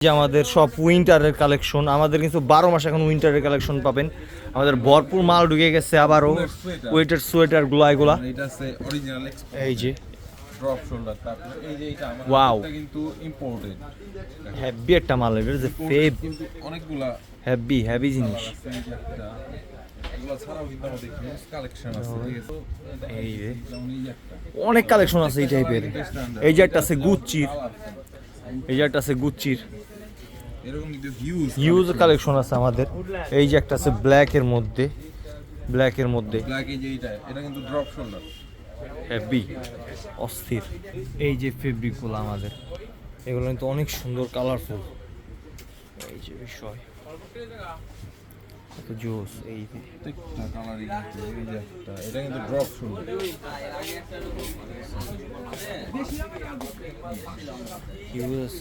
যে আমাদের সব উইন্টারের কালেকশন, আমাদের কিন্তু 12 মাস এখন উইন্টারের কালেকশন পাবেন। আমাদের ভরপুর মাল ঢুকে গেছে, আবারও ওয়েটার সোয়েটার গুলা এগুলা। এটা আছে অরিজিনাল এই যে ড্রপ শোল্ডার, তারপরে এই যে এটা আমাদের ওয়াও, এটা কিন্তু ইম্পোর্টেড হেভি একটা মাল, এটা যে ফেব কিন্তু অনেকগুলা হেভি জিনিস। আছে, এই যে একটা এগুলা ছাড়াও কিন্তু আমাদের হিউজ কালেকশন আছে, ঠিক আছে? এই যে যেমন এই যে একটা অনেক কালেকশন আছে এই টাইপের। এই যে একটা আছে গুচ্চির, এই যে একটা আছে গুচ্চির, এরকম কিন্তু হিউজ হিউজ কালেকশন আছে আমাদের। এই যে একটা আছে ব্ল্যাকের মধ্যে, ব্ল্যাকের মধ্যে ব্ল্যাক, এই যে এটা কিন্তু ড্রপ শোল্ডার। হেভি অস্থির। এই যে ফেব্রিকগুলো আমাদের, এগুলো কিন্তু অনেক সুন্দর কালারফুল। এই যে বিষয় কত জোস। এই যে প্রত্যেকটা কালারই কিন্তু, এই যে একটা এটা কিন্তু ড্রপ শোল্ডার। হিউজ